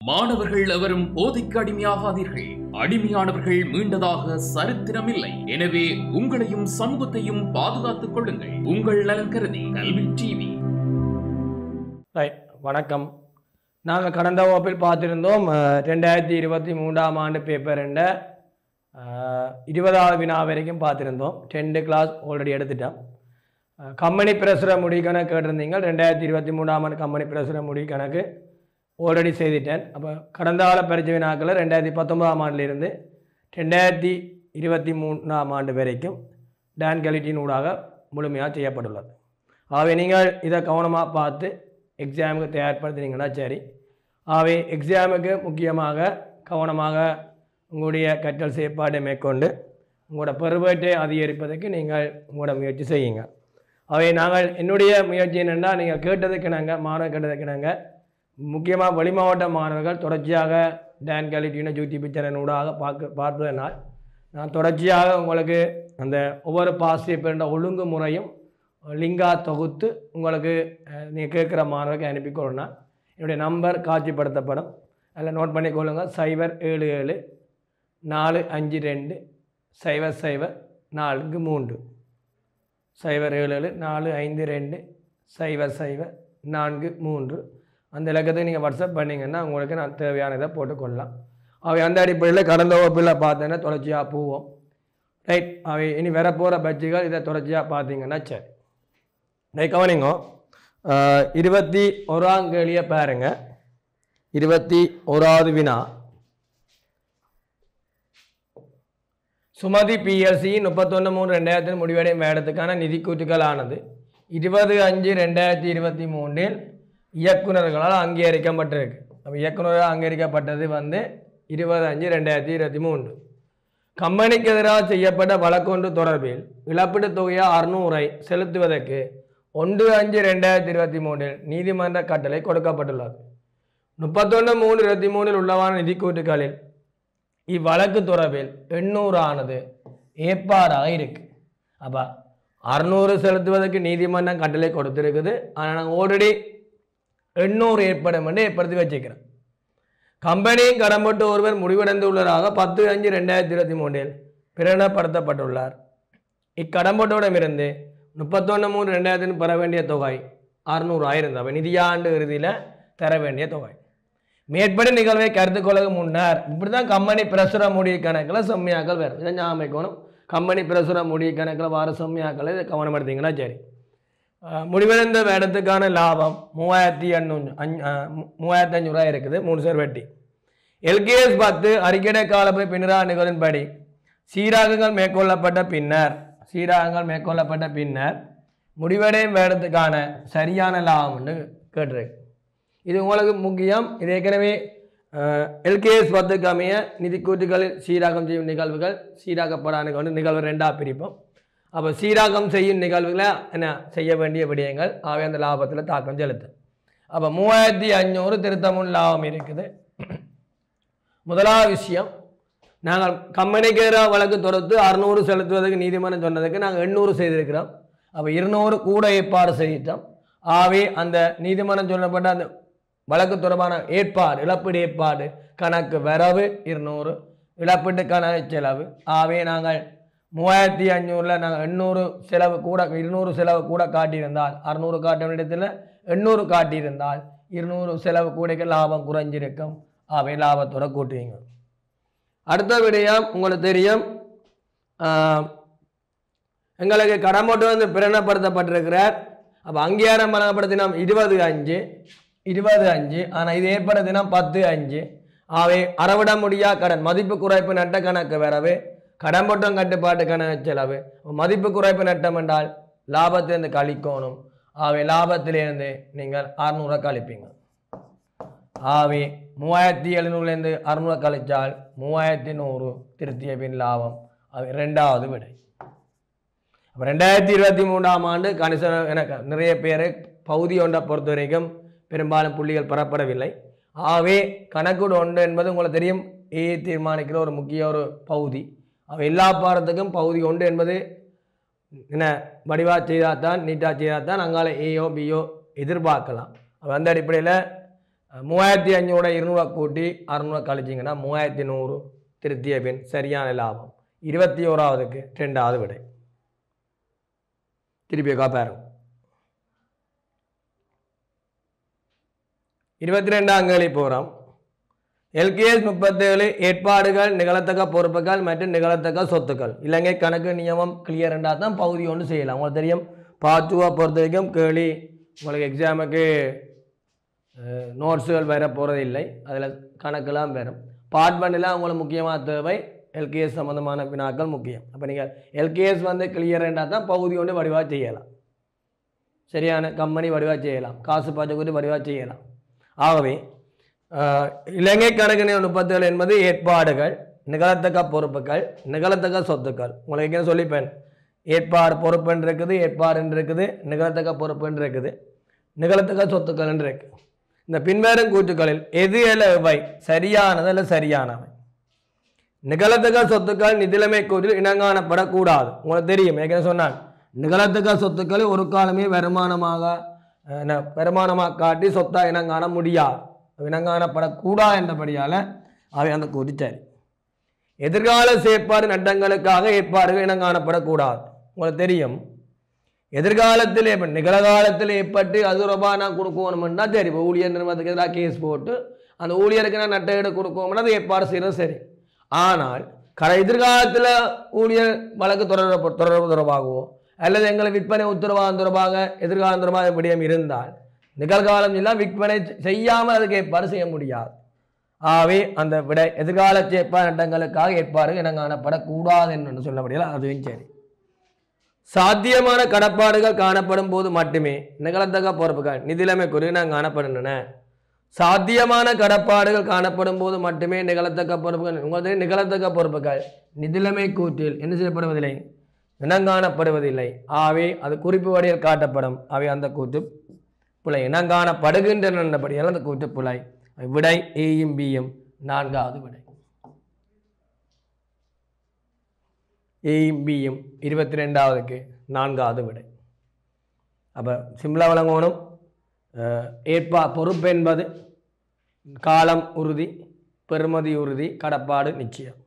மாணவர்கள் எவரும் போதைக்கு அடிமையாகாதீர்கள். அடிமையானவர்கள் மீண்டதாக சரித்திரமில்லை. எனவே உங்களையும் சமூகத்தையும் பாதுகாத்துக் கொள்ளுங்கள். உங்கள் நலன் கருதி கல்வி டிவி. வணக்கம். நாங்கள் கடந்த வகுப்பில் பார்த்திருந்தோம் 2023ஆம் ஆண்டு பேப்பர் 20வது வினா வரைக்கும் பார்த்திருந்தோம். 10th கிளாஸ் ஆல்ரெடி எடுத்துட்டோம். கம்பெனி பிரசுர முடி கணக்கு கேட்டிருந்தீங்க. 2023ஆம் ஆண்டு கம்பெனி பிரசுர முடி கணக்கு ஆல்ரெடி செய்துட்டேன். அப்போ கடந்த கால பரீட்சை வினாக்களில் 2019ஆம் ஆண்டிலிருந்து 2023ஆம் ஆண்டு வரைக்கும் டான் கலிட்டின் ஊடாக முழுமையாக செய்யப்பட்டுள்ளது. ஆகவே நீங்கள் இதை கவனமாக பார்த்து எக்ஸாமுக்கு தயார்படுத்துனீங்கன்னா சரி. ஆகவே எக்ஸாமுக்கு முக்கியமாக கவனமாக உங்களுடைய கற்றல் செயற்பாட்டை மேற்கொண்டு உங்களோட பெறுபேட்டை அதிகரிப்பதற்கு நீங்கள் உங்களோட முயற்சி செய்யுங்க. ஆகவே நாங்கள் என்னுடைய முயற்சி என்னென்னா, நீங்கள் கேட்டதுக்கினாங்க மாணவர் கேட்டதுக்கினாங்க முக்கியமாக வெளி மாவட்ட மாணவர்கள் தொடர்ச்சியாக டான் கலிட்டின யூடியூப் சேனல் ஊடாக பார்ப்பதனால் நான் தொடர்ச்சியாக உங்களுக்கு அந்த ஒவ்வொரு பாசிட்டிவ் ஒழுங்கு முறையும் லிங்காக தொகுத்து உங்களுக்கு நீங்கள் கேட்குற மாணவருக்கு அனுப்பிக்கொள்ளணும். என்னுடைய நம்பர் காட்சிப்படுத்தப்படும். அதில் நோட் பண்ணிக்கொள்ளுங்க. 077 452 00 43 077 452 00 43 அந்த இலக்கத்தை நீங்கள் வாட்ஸ்அப் பண்ணிங்கன்னா உங்களுக்கு நான் தேவையானதை போட்டுக்கொள்ளலாம். அவை அந்த அடிப்படையில் கடந்த வகுப்பில் பார்த்தேன்னா தொடர்ச்சியாக போவோம். ரைட். அவை இனி வரப்போகிற பட்ஜெட்டுகள் இதை தொடர்ச்சியாக பார்த்தீங்கன்னா சரி. கவனிங்க. 21ஆம் கேள்வியை பாருங்க. 21வது வினா. சுமதி PLC 31/3/2000 முடிவடையும் வேடத்துக்கான நிதி கூற்றுக்களானது 20/5/2023 இயக்குநர்களால் அங்கீகரிக்கப்பட்டிருக்கு. அப்போ இயக்குநரால் அங்கீகரிக்கப்பட்டது 20/5/2023. கம்பெனிக்கு எதிராக செய்யப்பட்ட வழக்கொன்று தொடர்பில் இழப்பீட்டு தொகையாக 600 செலுத்துவதற்கு 1/5/2023 நீதிமன்ற கட்டளை கொடுக்கப்பட்டுள்ளது. 31/3/23 உள்ளவான நிதி கூற்றுகளில் இவ்வழக்கு தொடர்பில் 800 ஆனது ஏற்பாடாக இருக்கு. அப்போ 600 செலுத்துவதற்கு நீதிமன்றம் கட்டளை கொடுத்துருக்குது. ஆனால் நாங்கள் ஆல்ரெடி 800 ஏற்படும் என்று ஏற்படுத்தி வச்சுக்கிறோம். கம்பெனியின் கடன்பட்டு ஒருவர் முடிவடைந்துள்ளதாக 10/5/2023 பிரகடனப்படுத்தப்பட்டுள்ளார். இக்கடன்பட்டோடமிருந்து 31/3/2000 பெற வேண்டிய தொகை 600 இருந்தவை நிதியாண்டு இறுதியில் தர வேண்டிய தொகை. மேற்படி நிகழ்வை கருத்து கொள்ள முன்னர் இப்படி தான் கம்பெனி பிரசுர முடிவு கணக்கில் செம்மையாக்கள் வேறு. இதை ஞாபகம். கம்பெனி பிரசுர முடிவு கணக்கில் வார செம்மையாக்களை இதை கவனப்படுத்திங்கன்னா சரி. முடிவடைந்த வேடத்துக்கான லாபம் 3500 இருக்குது. 3 சேர் வட்டி. LKS 10 அறிக்கை காலப்பை பின்னரா நிகழ்வின்படி சீராகங்கள் மேற்கொள்ளப்பட்ட பின்னர் முடிவடையும் வேடத்துக்கான சரியான லாபம்னு கேட்டிருக்கு. இது உங்களுக்கு முக்கியம். இது ஏற்கனவே LKS 10க்கு அமைய நிதி கூற்றுகளில் சீராகம் செய்யும் நிகழ்வுகள் சீராக்கப்படாத நிகழ்வு 2ஆக பிரிப்போம். அப்போ சீராகம் செய்யும் நிகழ்வுகளை என்ன செய்ய வேண்டிய விடயங்கள் ஆகவே அந்த லாபத்தில் தாக்கம் செலுத்து. அப்போ 3500 திருத்தமுன் லாபம் இருக்குது. முதலாவது விஷயம், நாங்கள் கம்பெனிக்கு எதிராக வழக்கு தொடுத்து 600 செலுத்துவதற்கு நீதிமன்றம் சொன்னதுக்கு நாங்கள் 800 செய்திருக்கிறோம். அப்போ 200 கூட ஏற்பாடு செய்யிட்டோம். ஆகவே அந்த நீதிமன்றம் சொல்லப்பட்ட அந்த வழக்கு தொடர்பான ஏற்பாடு இழப்பீடு ஏற்பாடு கணக்கு வரவு 200 இழப்பீட்டு கணக்கு செலவு. ஆகவே நாங்கள் 3500 நாங்கள் 800 செலவு கூட 200 செலவு கூட காட்டியிருந்தால் 600 காட்ட இடத்துல 800 காட்டியிருந்தால் 200 செலவு கூட லாபம் குறைஞ்சிருக்கும். ஆகவே லாபத்தோட கூட்டுவீங்க. அடுத்த விடயம் உங்களுக்கு தெரியும், எங்களுக்கு கடன்பட்டு பிரகடனப்படுத்தப்பட்டிருக்கிறார். அப்போ அங்கீகாரம் வழங்கப்படுத்தினோம் 20/5 ஆனால் இது ஏற்படுத்தினோம் 10/5. ஆகவே அறவிட முடியா கடன் மதிப்பு குறைப்பு நட்ட கணக்கு வரவு கடன்பட்டம் கட்டுப்பாட்டு கணக்கு செலவு மதிப்பு குறைப்பு நட்டம் என்றால் லாபத்திலிருந்து கழிக்கணும். ஆகவே லாபத்திலிருந்து நீங்கள் 600 கழிப்பீங்க. ஆகவே 3700 600 கழிச்சால் 3100 திருத்திய பின் லாபம். அது 2வது விடை. 2023ஆம் ஆண்டு கணிசம் எனக்கு நிறைய பேர் பகுதி ஒன்றை பொறுத்த வரைக்கும் பெரும்பாலும் புள்ளிகள் பெறப்படவில்லை. ஆகவே கணக்கு 1 என்பது உங்களுக்கு தெரியும் தீர்மானிக்கிற ஒரு முக்கிய ஒரு பகுதி. எல்லா பாடத்துக்கும் பகுதி 1 என்பது என்ன வடிவா செய்தால் தான் நீட்டாக செய்தால் தான் அங்கால ஏயோ பியோ எதிர்பார்க்கலாம். அந்த அடிப்படையில் 3500 200 கூட்டி 600 கழிச்சிங்கன்னா 3100 திருத்திய பின் சரியான லாபம் 21ஆவதுக்கு 2வது விடை. திருப்பி பாருங்க. 22ஆம் கேள்வி போகிறோம். LKS 37 ஏற்பாடுகள் நிகழத்தக்க பொறுப்புகள் மற்றும் நிகழத்தக்க சொத்துக்கள். இலங்கை கணக்கு நியமம் கிளியர் என்றால் தான் பகுதி ஒன்று செய்யலாம். உங்களுக்கு தெரியும் பாச்சுவா பொறுத்த வரைக்கும் கேள்வி உங்களுக்கு எக்ஸாமுக்கு நோட்ஸுகள் வர போகிறது இல்லை. அதில் கணக்கெல்லாம் வரும். பார்ட் 1ல் உங்களுக்கு முக்கியமாக தேவை LKS சம்மந்தமான வினாக்கள் முக்கியம். அப்போ நீங்கள் LKS வந்து கிளியர் என்றால் தான் பகுதி ஒன்று வடிவாக செய்யலாம். சரியான கம்பெனி வடிவாக செய்யலாம். காசு பாய்ச்சக்கூடி வடிவாக செய்யலாம். ஆகவே இலங்கை கணக்கு 37 என்பது ஏற்பாடுகள் நிகழத்தக்க பொறுப்புகள் நிகழத்தக்க சொத்துக்கள். உங்களுக்கு என்ன சொல்லிப்பேன், ஏற்பாடு பொறுப்புன்னு இருக்குது, ஏற்பாடுன்னு இருக்குது, நிகழத்தக்க பொறுப்புன்னு இருக்குது, நிகழத்தக்க சொத்துக்கள் என்று இருக்கு. இந்த பின்வரும் கூற்றுக்களில் எது எவை சரியானது அல்ல சரியானவை? நிகழத்தக்க சொத்துக்கள் நிதிலைமை கூற்றில் இனங்காணப்படக்கூடாது. உங்களுக்கு தெரியும், ஏற்கனவே சொன்னான் நிகழத்தக்க சொத்துக்களை ஒரு காலமே வருமானமாக காட்டி சொத்தா இனங்காண முடியாது, இனங்காணப்படக்கூடாது என்றபடியால் அவை அந்த கூற்று சரி. எதிர்கால செயற்பாடு நட்டங்களுக்காக ஏற்பாடுகள் இனங்காணப்படக்கூடாது. உங்களுக்கு தெரியும் எதிர்காலத்தில் நிகழ்காலத்தில் ஏற்பட்டு அது ரூபா நான் கொடுக்கணும்னா சரி, இப்போ ஊழியர் நிறுவனத்துக்கு எதிராக கேஸ் போட்டு அந்த ஊழியருக்கு நான் நட்ட ஈடு கொடுக்கணும்னா அது ஏற்பாடு செய்கிறது சரி. ஆனால் எதிர்காலத்தில் ஊழியர் வழக்கு தொடர்பு தொடர்பாகவோ அல்லது எங்களை விற்பனை உத்தரவாதம் தொடர்பாக எதிர்காலம் தொடர்பாக விடயம் இருந்தால் நிகழ்காலம் எல்லாம் விற்பனை செய்யாமல் அதுக்கு ஏற்பாடு செய்ய முடியாது. ஆகவே அந்த விட எதிர்கால செயற்பாடு நட்டங்களுக்காக ஏற்பாடு இனங்காணப்படக்கூடாது என்று சொல்ல முடியல. அதுவும் சரி. சாத்தியமான கடப்பாடுகள் காணப்படும் போது மட்டுமே நிகழத்தக்க பொறுப்புகள் நிதிலைமை குறித்து காணப்படுகின்றன. சாத்தியமான கடப்பாடுகள் காணப்படும் போது மட்டுமே நிகழத்தக்க பொறுப்புகள் உங்களுக்கு நிகழத்தக்க பொறுப்புகள் நிதிலைமை கூற்றில் என்ன செய்யப்படுவதில்லை, இனங்காணப்படுவதில்லை. ஆகவே அது குறிப்பு வடிவில் காட்டப்படும். அவை அந்த கூற்று புலை இனங்காணப்படுகின்றனபடியால் அந்த கூற்று புலை. விடை ஏயும் பியும் 4வது விடை. ஏயும் பியும் 22ஆவதுக்கு 4வது விடை. அப்போ சிம்பிளாக வழங்கணும். பொறுப்பு என்பது காலம் உறுதி, பெறுமதி உறுதி, கடப்பாடு நிச்சயம்.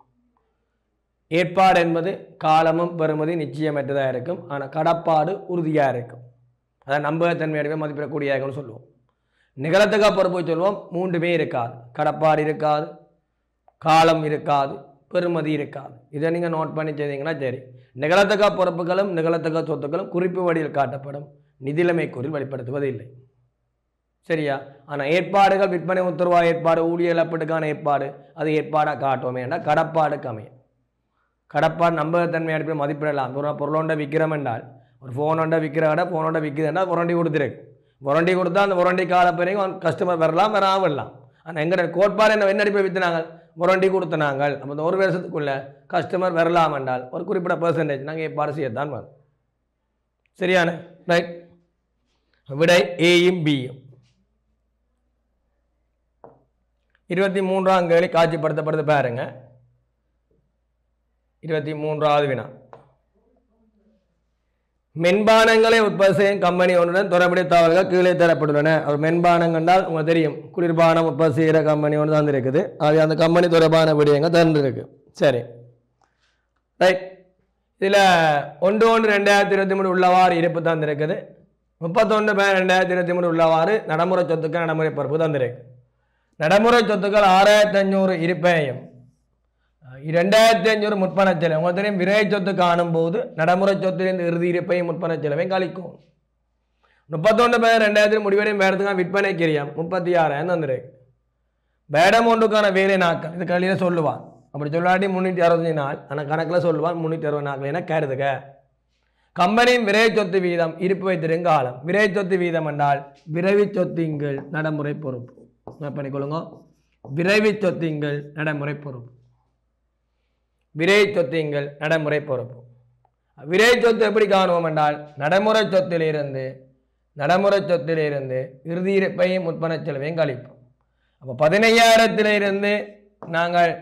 ஏற்பாடு என்பது காலமும் பெறுமதி நிச்சயமற்றதாக இருக்கும், ஆனால் கடப்பாடு உறுதியாக இருக்கும். அதான் நம்பகத்தன்மையுடைய மதிப்பிடக்கூடியதாக இருக்கும்னு சொல்லுவோம். நிகழத்தக்க பொறுப்பு சொல்லுவோம் 3மே இருக்காது, கடப்பாடு இருக்காது, காலம் இருக்காது, பெறுமதி இருக்காது. இதை நீங்கள் நோட் பண்ணி செய்தீங்கன்னா சரி. நிகழத்தக்க பொறுப்புகளும் நிகழத்தக்க சொத்துக்களும் குறிப்பு வடிவில் காட்டப்படும், நிதிலைமை கூறில் வெளிப்படுத்துவது இல்லை. சரியா? ஆனால் ஏற்பாடுகள் விற்பனை உத்தரவா ஏற்பாடு, ஊழியர் இழப்பீட்டுக்கான ஏற்பாடு, அது ஏற்பாடாக காட்டுவோமே என்றால் கடப்பாடுக்கு அமையும். கடப்பாடு நம்பகத்தன்மை அடிப்படையில் மதிப்பிடலாம். பொருளோண்ட விற்கிறோம் என்றால் ஒரு ஃபோனோண்ட விற்கிற கடை ஃபோனோண்ட விற்குதுன்னா வாரண்டி கொடுத்துருக்கு. வாரண்டி கொடுத்தா அந்த வாரண்டி கால பிறகு கஸ்டமர் வரலாம் வராமல் வரலாம். ஆனால் எங்கள் கோட்பாடு என்ன அடிப்படை விற்றுனாங்க, வாரண்டி கொடுத்தனாங்க. அப்போ இந்த 1 வருஷத்துக்குள்ளே கஸ்டமர் வரலாம் என்றால் ஒரு குறிப்பிட்ட பெர்சன்டேஜ் நாங்கள் ஏற்பாடு செய்யத்தான் வரும். சரியான ரைட். விடை ஏயும் பியும். 23ஆம் கேள்வி காட்சிப்படுத்தப்படுது பாருங்க. 23வது வினா. மென்பானங்களை உற்பத்தி செய்யும் கம்பெனி ஒன்றுடன் தொடர்புடைய தகவல்கள் கீழே தரப்பட்டுள்ளன. அவர் மென்பானம் என்றால் உங்களுக்கு தெரியும், குளிர்பானம் உற்பத்தி செய்கிற கம்பெனி ஒன்று தந்திருக்குது. அது அந்த கம்பெனி தொடர்பான விடயங்கள் தந்துருக்கு. சரி ரைட். இதில் 1/1/2023 உள்ளவாறு இருப்பு தந்திருக்குது. 31/2023 உள்ளவாறு நடைமுறை சொத்துக்கள் நடைமுறை பொறுப்பு தந்திருக்கு. நடைமுறை சொத்துக்கள் 6500 இருப்பையும் 2500 முற்பண செலவு. உங்களுக்கு தெரியும் விரை சொத்து காணும் போது நடைமுறை சொத்திலிருந்து இறுதி இருப்பையும் முற்பண செலவையும் கழிக்கும். 31/2000 முடிவடையும் வேறதுக்கான விற்பனை கிரியம் 36,000 தந்திருக்கு. பேடம் ஒன்றுக்கான வேலை நாட்கள் இது கல்வியில் சொல்லுவான். அப்படி சொல்லாட்டி 365 நாள், ஆனால் கணக்கில் சொல்லுவான் 360 நாட்கள் என கருதுக. கம்பெனியின் விரை சொத்து வீதம் இருப்பு வைத்திருக்கும் காலம். விரை சொத்து வீதம் என்றால் விரைவி சொத்திங்கள் நடைமுறை பொறுப்பு. பண்ணிக்கொள்ளுங்க. விரைவி சொத்திங்கள் நடைமுறை பொறுப்பு. விரை சொத்திங்கள் நடைமுறை பொறுப்பு. விரை சொத்து எப்படி காணுவோம் என்றால் நடைமுறை சொத்திலிருந்து இறுதி இருப்பையும் முற்பண செலவையும் கழிப்போம். அப்போ 15,000 நாங்கள்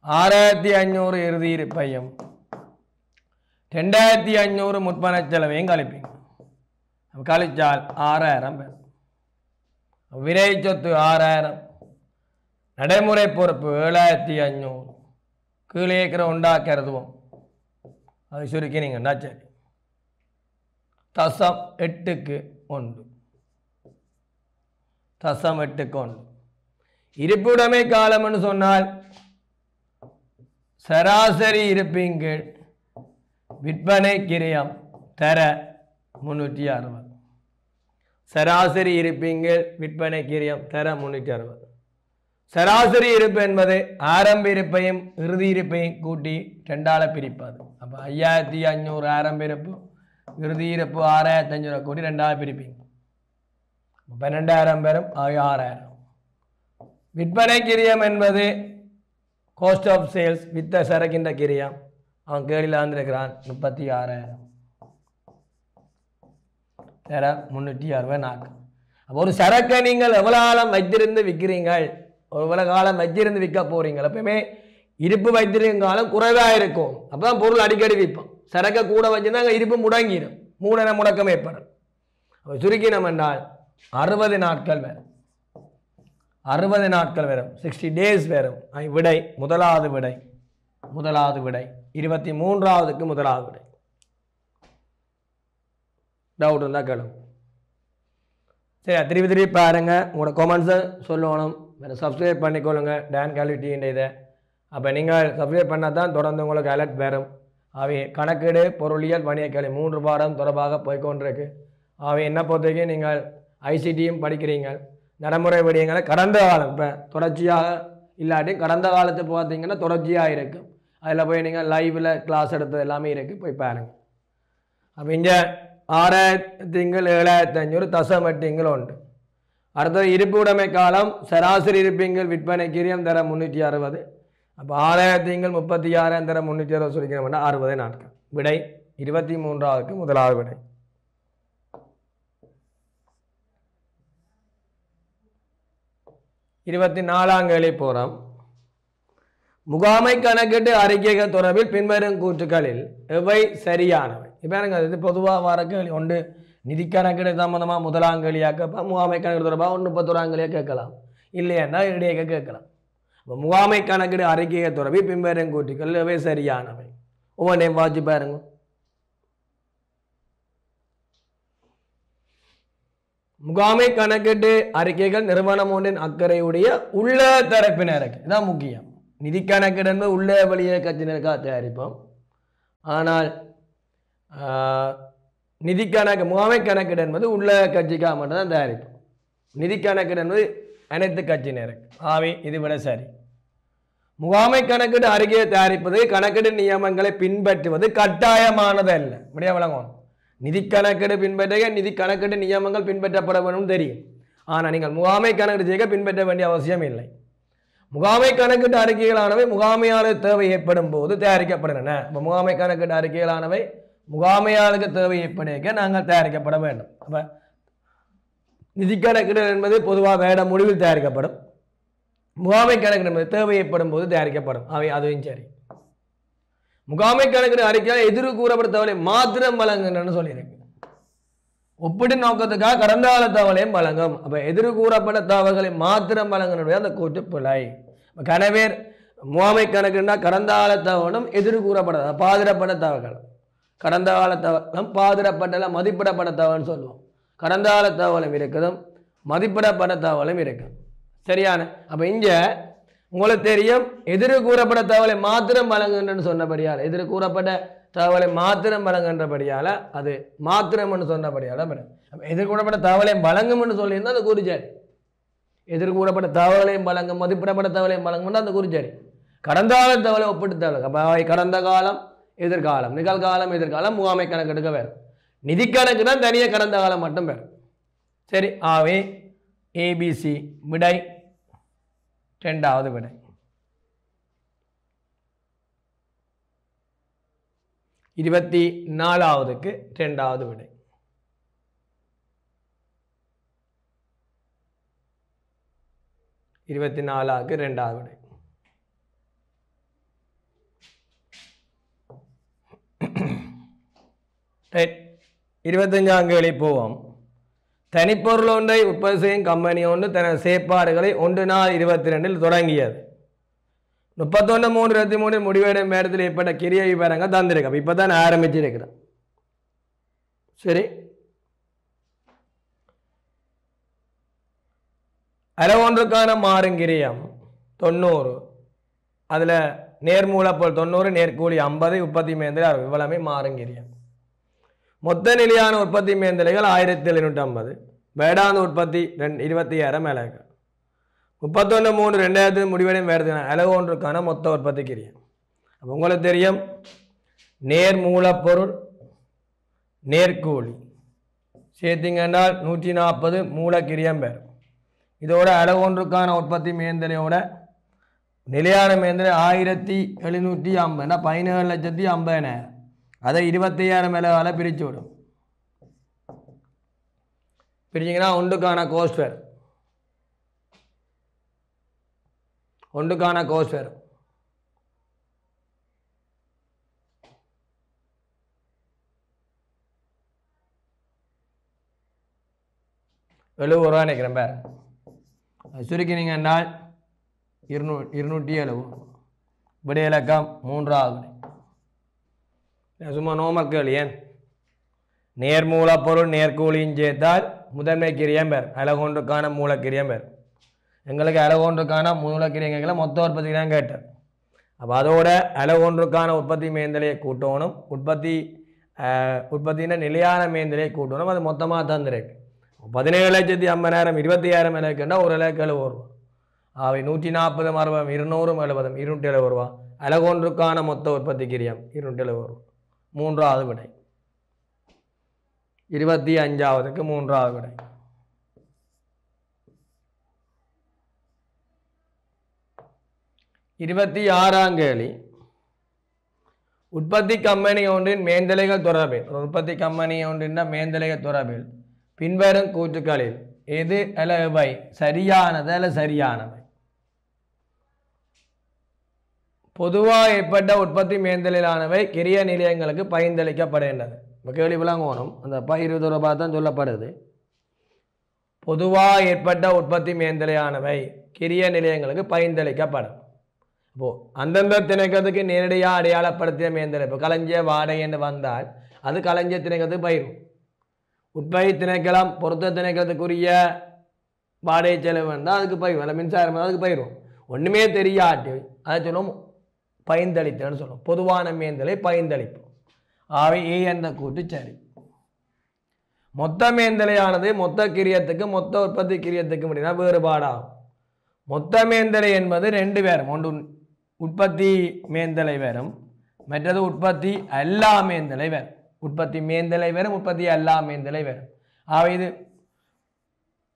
6,500 இறுதி இருப்பையும் 2,500 முற்பண செலவையும் கழிப்பீங்க. கழிச்சால் 6,000 பேர். விரை சொத்து 6000, நடைமுறை பொறுப்பு 7500, கீழே இருக்கிற உண்டாக்கிறதுவோம் அது சுருக்கினீங்கன்னா சரி. தசம் 8க்கு 1, தசம் 8க்கு 1. இருப்புடைமை காலம்னு சொன்னால் சராசரி இருப்பின் கீழ் விற்பனை கிரயம் தர 360. சராசரி இருப்பின் கீழ் விற்பனை கிரயம் தர 360. சராசரி இருப்பு என்பது ஆரம்ப இருப்பையும் இறுதி இருப்பையும் கூட்டி 2ஆல் பிரிப்பது. அப்போ 5500 ஆரம்ப இருப்பு, இறுதி இருப்பு 6500 கூட்டி 2ஆல் பிரிப்பீங்க. 12,000 பெறும், 6000. விற்பனை கிரியம் என்பது காஸ்ட் ஆஃப் சேல்ஸ், வித்த சரக்கின்ற கிரியம். அவன் கேள்வியில் வந்திருக்கிறான் 36,000 தர 364. அப்போ ஒரு சரக்கை நீங்கள் எவ்வளோ காலம் வைத்திருந்து விற்கிறீங்கள், எவ்வளோ காலம் வச்சிருந்து விற்க போறீங்க. எப்பயுமே இருப்பு வைத்திருக்கும் காலம் குறைவாக இருக்கும். அப்போ தான் பொருள் அடிக்கடி விற்போம். சரக்கை கூட வச்சுருந்தா அங்கே இருப்பு முடங்கிடும், மூடன முடக்கம் ஏற்படும். அப்போ சுருக்கினம் என்றால் 60 நாட்கள் வரும். 60 நாட்கள் வரும், 60 days வரும். விடை முதலாவது விடை, முதலாவது விடை. 23ஆவதுக்கு முதலாவது விடை. டவுட் இருந்தால் கேளுங்க. சரி, திருப்பி திருப்பி பாருங்க, உங்களோட கமெண்ட்ஸை சொல்லணும். வேறு சப்ஸ்கிரைப் பண்ணிக்கொள்ளுங்க டான் குவாலிட்டின்ற இதை. அப்போ நீங்கள் சப்ஸ்கிரைப் பண்ணால் தான் தொடர்ந்து உங்களுக்கு அலர்ட் வரும். அவை கணக்கீடு, பொருளியல், வணிகக்கலை 3 பாடம் தொடர்பாக போய்கொண்டிருக்கு. அவை என்ன பொறுத்தவரைக்கும் நீங்கள் ஐசிடியும் படிக்கிறீங்க. நடைமுறை விடயங்களை கடந்த காலம் இப்போ தொடர்ச்சியாக இல்லாட்டி கடந்த காலத்தை பார்த்தீங்கன்னா தொடர்ச்சியாக இருக்கும். அதில் போய் நீங்கள் லைவில் கிளாஸ் எடுத்தது எல்லாமே இருக்குது, போய் பாருங்கள். அப்போ இங்கே 6,7,500 தசம் 8 உண்டு. அடுத்தது இருப்பு உடைமை காலம், சராசரி இருப்பிங்கள் விற்பனை கிரியம் தர 360. அப்போ 6,36,000 தர 360 சொல்லிக்கிறோம்னா 60 நாட்கள். விடை 23ஆவதுக்கு முதலாவது விடை. இருபத்தி 4ஆம் கேள்வி போகிறோம். முகாமை கணக்கிட்டு அறிக்கைகள் தொடர்பில் பின்வரும் கூற்றுக்களில் எவை சரியானவை? இப்போ எனக்கு அது பொதுவாக வர கேள்வி ஒன்று நிதி கணக்கீடு சம்பந்தமாக முதலாம் கேள்வியாக்கப்போ முகாமை கணக்கீடு தொடர்பாக 1/31ஆம் கேள்வியாக கேட்கலாம், இல்லையா இடையே கேட்கலாம். இப்போ முகாமை கணக்கீடு அறிக்கைகள் தொடர்பில் பின்வரும் கூற்றுக்கள் எவை சரியானவை? ஒவ்வொன்றையும் வாட்சி பாருங்க. முகாமை கணக்கீட்டு அறிக்கைகள் நிறுவனம் ஒன்றின் அக்கறையுடைய உள்ள தரப்பினருக்கு இதான் முக்கியம். நிதி கணக்கீடு என்பது உள்ள வெளியே கட்சியினருக்காக தயாரிப்போம். ஆனால் நிதி கணக்கு முகாமை கணக்கீடு என்பது உள்ள கட்சிக்காக மட்டும்தான் தயாரிப்போம். நிதி கணக்கீடு என்பது அனைத்து கட்சியினருக்கு. ஆகவே இது விட சரி. முகாமை கணக்கீடு அறிக்கையை தயாரிப்பது கணக்கீடு நியமங்களை பின்பற்றுவது கட்டாயமானது அல்ல. இப்படியே வழங்கணும். நிதி கணக்கீடு பின்பற்ற நிதி கணக்கீடு நியமங்கள் பின்பற்றப்பட வேண்டும் தெரியும். ஆனால் நீங்கள் முகாமை கணக்கீடு செய்ய பின்பற்ற வேண்டிய அவசியம் இல்லை. முகாமை கணக்கீட்டு அறிக்கைகளானவை முகாமையாளர் தேவை ஏற்படும் போது தயாரிக்கப்படுகின்றன. இப்போ முகாமை கணக்கீட்டு அறிக்கைகளானவை முகாமையாளருக்கு தேவை ஏற்பட நாங்கள் தயாரிக்கப்பட வேண்டும். அப்போ நிதி கணக்கீடு என்பது பொதுவாக வேட முடிவில் தயாரிக்கப்படும். முகாமை கணக்கீடு என்பது தேவை ஏற்படும் போது தயாரிக்கப்படும். அவை அதுவும் சரி. முகாமை கணக்கீடு அறிக்கையால் எதிர்வு கூறப்பட்ட தகவலை மாத்திரம் வழங்குன்னு சொல்லியிருக்கு. ஒப்பிட்டு நோக்கத்துக்காக கடந்த கால தகவலையும் வழங்கும். அப்போ எதிர்வு கூறப்பட்ட தகவல்களை மாத்திரம் வழங்கணுடைய அந்த கூற்று பிழை. கனவேர் முகாமை கணக்குன்னா கடந்த கால தகவலும் எதிர்வு கூறப்பட்ட பாதிரப்பட்ட தகவல்கள், கடந்த கால தகவலும் பாதிரப்பட்ட மதிப்பிடப்பட்ட தகவல்னு சொல்லுவோம். கடந்த கால தகவலும் இருக்குதும் மதிப்பிடப்பட்ட தகவலும் இருக்குது. சரியான. அப்போ இங்கே உங்களுக்கு தெரியும் எதிர்வு கூறப்பட்ட தகவலை மாத்திரம் வழங்குன்னு சொன்னபடியால், எதிர்வு கூறப்பட்ட தகவலை மாத்திரம் வழங்குன்றபடியால் அது மாத்திரம்னு சொன்னபடியால் எதிர்கூறப்பட்ட தகவலை வழங்கும்னு சொல்லியிருந்தால் அது குறிச்சாரி. எதிர்கூறப்பட்ட தகவலையும் வழங்கும் மதிப்பிடப்பட்ட தகவலையும் வழங்கும்னா அந்த குறிச்சாரி. கடந்த கால தகவலை ஒப்பிட்டு தகவல். அப்போ அவை கடந்த காலம் எதிர்காலம், நிகழ்காலம் எதிர்காலம், முகாமை கணக்கெடுக்க வேறு. நிதி கணக்குனா தனியாக கடந்த காலம் மட்டும் வேறு. சரி, ஆவே ஏபிசி விடை 2வது விடை. 24ஆவதுக்கு 2வது விடை. இருபத்தி 24க்கு 2வது விடை. ரைட். 25ஆம் கேள்வி போவோம். தனிப்பொருள் ஒன்றை உற்பத்தி செய்யும் கம்பெனி ஒன்று தனது செயற்பாடுகளை 1/4/22 தொடங்கியது. 31/3/23 முடிவடையும் நேரத்தில் ஏற்பட்ட கிரிய விவரங்கள் தந்திருக்கு. இப்போ தான் ஆரம்பிச்சிருக்கிறேன். சரி, அரை ஒன்றுக்கான மாறுங்கிரியம் 90, அதில் நேர்மூலப்பொருள் 90, நேர்கூலி 50, உற்பத்தி மேந்தலை 60, இவ்வளவுமே மாறுங்கிரியம். மொத்த நிலையான உற்பத்தி மேந்தலைகள் 1750, வேடாந்த உற்பத்தி 26 மேலக்கு. 31/3/2000 முடிவடையும் வேறு அளவு ஒன்றுக்கான மொத்த உற்பத்தி கிரியம். அப்போ உங்களுக்கு தெரியும், நேர் மூலப்பொருள் நேர்கூலி சேர்த்திங்க என்றால் 140 மூலக்கிரியம் பெறும். இதோட அளவு ஒன்றுக்கான உற்பத்தி மேந்தலையோட நிலையான மேந்தலை 1750, 17,50,000, அதை 25,000 மேலே பிரித்து விடும். பிரிச்சிங்கன்னா ஒன்றுக்கான கோஸ்ட் வரும். ஒன்றுக்கான கோஸ்ட் வரும். ₹70 நினைக்கிறேன் பேர். சுருக்கினீங்க என்றால் 270. விடை இலக்கம் 3ஆகும். சும்மா நோமல் கேள்வி. ஏன் நேர்மூலப்பொருள் நேர்கூலியும் சேர்த்தால் முதன்மை கிரியம் பேர், அழகொன்றுக்கான மூலக்கிரியம் பேர். எங்களுக்கு அழகொன்றுக்கான மூலக்கிரியங்களை மொத்த உற்பத்தி தான் கேட்டார். அப்போ அதோட அழகொன்றுக்கான உற்பத்தி மேந்தலையை கூட்டணும், உற்பத்தின நிலையான மேந்தலையை கூட்டணும். அது மொத்தமாக தந்துருக்கு. 17,50,000 25,000 மேலேக்குன்னா ஒரு இலக்கு ₹70. அவை 140, 60, 200, 70, ₹270. அழகொன்றுக்கான மொத்த உற்பத்தி கிரியம் ₹270. 3ஆவது விடை. 25ஆவதுக்கு 3ஆவது விடை. கேள்வி. உற்பத்தி கம்பெனி ஒன்றின் மேந்தலைகள் தொடர்பில், உற்பத்தி கம்பெனி ஒன்றின் மேந்தலைகள் தொடர்பில் பின்வரும் கூற்றுக்களில் எது அளவை சரியானது அல்ல சரியானவை? பொதுவாக ஏற்பட்ட உற்பத்தி மேந்தலையிலானவை கிரிய நிலையங்களுக்கு பகிர்ந்தளிக்கப்படுகின்றது. இப்போ கேள்வி விளங்கணும், அந்த ₹20 தான் சொல்லப்படுது. பொதுவாக ஏற்பட்ட உற்பத்தி மேந்தலையானவை கிரிய நிலையங்களுக்கு பகிர்ந்தளிக்கப்படும். இப்போது அந்தந்த திணைக்கிறதுக்கு நேரடியாக அடையாளப்படுத்திய மேந்தலை, இப்போ களஞ்சிய வாடகை என்று வந்தால் அது களஞ்சிய திணைக்கிறதுக்கு பயிரும். உற்பத்தி திணைக்களம் பொருத்த திணைக்கிறதுக்குரிய வாடகை செலவு வந்தால் அதுக்கு பயிரும், இல்லை மின்சாரம் அதுக்கு பயிரும். ஒன்றுமே தெரியாட்டி அதை சொல்லுவோம் பயிர்ந்தளித்தல்னு சொல்லுவோம். பொதுவான மேந்தலை பயிர்ந்தளிப்பு. ஆகவே ஏ என்ற கூட்டு சரி. மொத்த மேந்தலையானது மொத்த கிரியத்துக்கு மொத்த உற்பத்தி கிரியத்துக்கு முடினா வேறுபாடாகும். மொத்த மேந்தலை என்பது 2 வேறும். ஒன்று உற்பத்தி மேந்தலை வேறும், மற்றது உற்பத்தி அல்லா மேந்தலை வேறும். உற்பத்தி மேந்தலை வேறும், உற்பத்தி அல்லா மேந்தலை வேறும். ஆகவே இது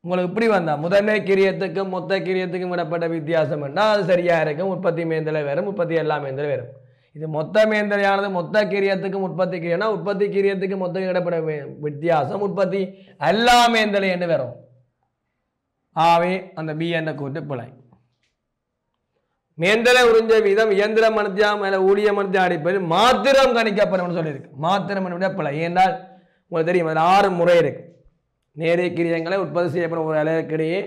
உங்களுக்கு இப்படி வந்தால் முதன்மை கிரியத்துக்கும் மொத்த கிரியத்துக்கும் விடப்பட்ட வித்தியாசம் என்றால் அது சரியாக இருக்கும். உற்பத்தி மேந்தலை வேறும், உற்பத்தி அல்லா மேந்தலை வேறும். இது மொத்த மேந்தலையானது மொத்த கிரியத்துக்கும் உற்பத்தி கிரியனா உற்பத்தி கிரியத்துக்கு மொத்த விடப்பட வித்தியாசம் உற்பத்தி அல்லா மேந்தலை என்று வரும். ஆகவே அந்த பி என்ற கூட்டு பிழை. மேந்தலை உறிஞ்ச வீதம் இயந்திர மனத்தியா மேல ஊழிய மனத்தியா அடிப்பதில் மாத்திரம் கணிக்கப்படும் சொல்லியிருக்கு. மாத்திரம் பிழை. ஏன்றால் உங்களுக்கு தெரியும், அதில் 6 முறை இருக்கு. நேரடி கிரியங்களை உற்பத்தி செய்யப்படும் ஒரு அளவுக்கிடையே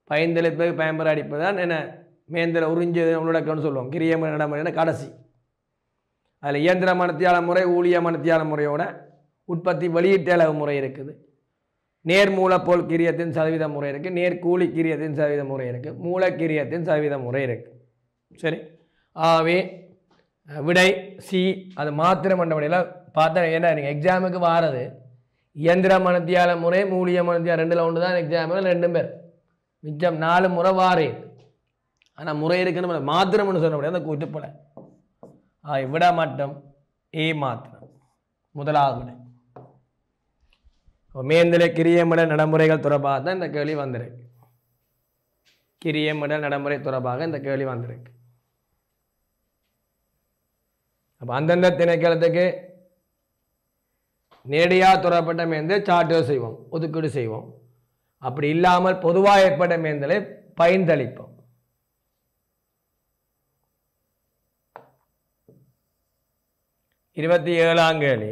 பயந்தளிப்பது பயன்பெற அடிப்பது தான் என்ன மேந்தலை உறிஞ்சது உள்ளடக்கம்னு சொல்லுவோம். கிரியம் நடைமுறை கடைசி. அதில் இயந்திர மனத்தியாள முறை ஊழிய மனத்தியாள முறையோட உற்பத்தி வெளியீட்டு அளவு முறை இருக்குது. நேர் மூலப்பொருள் கிரியத்தின் சதவீத முறை இருக்குது, நேர்கூலி கிரியத்தின் சதவீத முறை இருக்குது, மூலக்கிரியத்தின் சதவீத முறை இருக்குது. சரி, ஆகவே விடை சி. அது மாத்திரம் என்ற முறையில் பார்த்தா என்ன நீங்கள் எக்ஸாமுக்கு வாரது இயந்திர மனத்தியாள முறை மூலிய மனத்தியாள 2ல் ஒன்று தான் எக்ஸாமில் 2 பேர், மிச்சம் 4 முறை வாரே. ஆனால் முறை இருக்குன்னு மாத்திரம்னு சொல்ல முடியாது, அந்த கூட்டுப்பட விட மட்டும் ஏ மாத்திரம் முதலாவது விடை. மேந்தலை கிரியமிடல் நடைமுறைகள் தொடர்பாக தான் இந்த கேள்வி வந்திருக்கு. கிரியமிடல் நடைமுறை தொடர்பாக இந்த கேள்வி வந்திருக்கு. அப்போ அந்தந்த திணைக்களத்துக்கு நேரடியாக தொடரப்பட்ட மேந்தலை சார்ட்டு செய்வோம், ஒதுக்கீடு செய்வோம். அப்படி இல்லாமல் பொதுவாக ஏற்பட்ட மேந்தலை பயிர்ந்தளிப்போம். – 27ஆம் கேள்வி.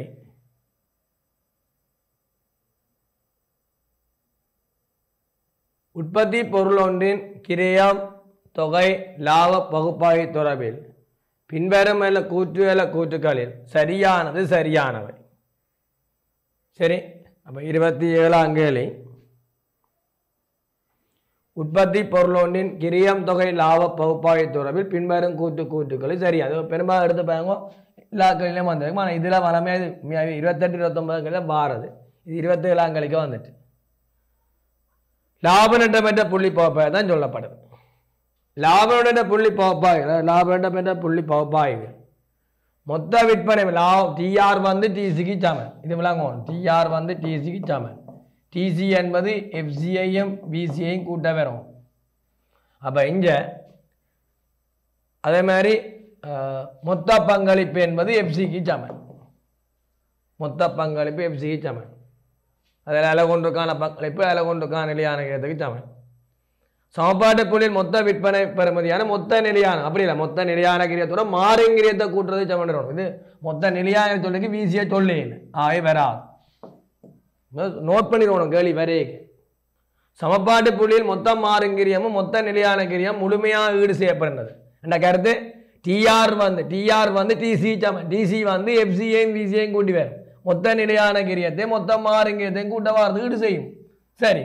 உற்பத்தி பொருள் ஒன்றின் கிரயம் தொகை லாப பகுப்பாய்வு தொடர்பில் பின்வரும் கூற்றுகளில் சரியானவை. சரி, அப்போ 27ஆம் கேள்வி. உற்பத்தி பொருள் ஒன்றின் கிரியம் தொகை லாப பகுப்பாய்வு தொடர்பில் பின்வரும் கூற்றுக்களை சரியா. அது பெரும்பாலும் எடுத்து பாருங்க, எல்லா கேள்வியிலும் வந்திருக்கும். ஆனால் இதில் வளமே 28 29 கேள்வி மாறுது. இது 27ஆம் கேள்விக்கு வந்துட்டு லாப நட்ட பெற்ற புள்ளி பகுப்பாய்வு தான் சொல்லப்படுது. லாப நட்ட புள்ளி பகுப்பாய்வு மொத்த விற்பனை லாபம் டிஆர் வந்து டிசிக்கு சமன். இது விளங்கும், டிஆர் வந்து டிசிக்கு சமன். டிசி என்பது எஃப்சிஐயும் பிசிஐயும் கூட்ட வரும். அப்போ இங்கே அதே மாதிரி மொத்த பங்களிப்பு என்பது எஃப்சிக்கு சமன். மொத்த பங்களிப்பு எஃப்சிக்கு சமன். அதில் அலகொன்றுக்கான பங்களிப்பு அலகொன்றுக்கான நிலையான கிரயத்துக்கு சமன். சமப்பாட்டு புள்ளியில் மொத்த விற்பனை பெறுமதியான மொத்த நிலையான அப்படி இல்லை, மொத்த நிலையான கிரியத்தோட மாறுங்கிரியத்தை கூட்டுறது சமன். இது மொத்த நிலையான சொல்லிக்கு வீசியாக சொல்லி ஆகவே வராது. நோட் பண்ணிடணும் கேள்வி வரையே. சமப்பாட்டு புள்ளியில் மொத்தம் மாறுங்கிரியமும் மொத்த நிலையான கிரியம் முழுமையாக ஈடு செய்யப்படுறது என்ற கருத்து. டிஆர் வந்து டிசி சமன். டிசி வந்து எஃப்சிஐயும் பிசிஐயும் கூட்டி வரும். மொத்த நிலையான கிரியத்தை மொத்த மாறுங்கிரியத்தையும் கூட்ட வாரது ஈடு செய்யும். சரி,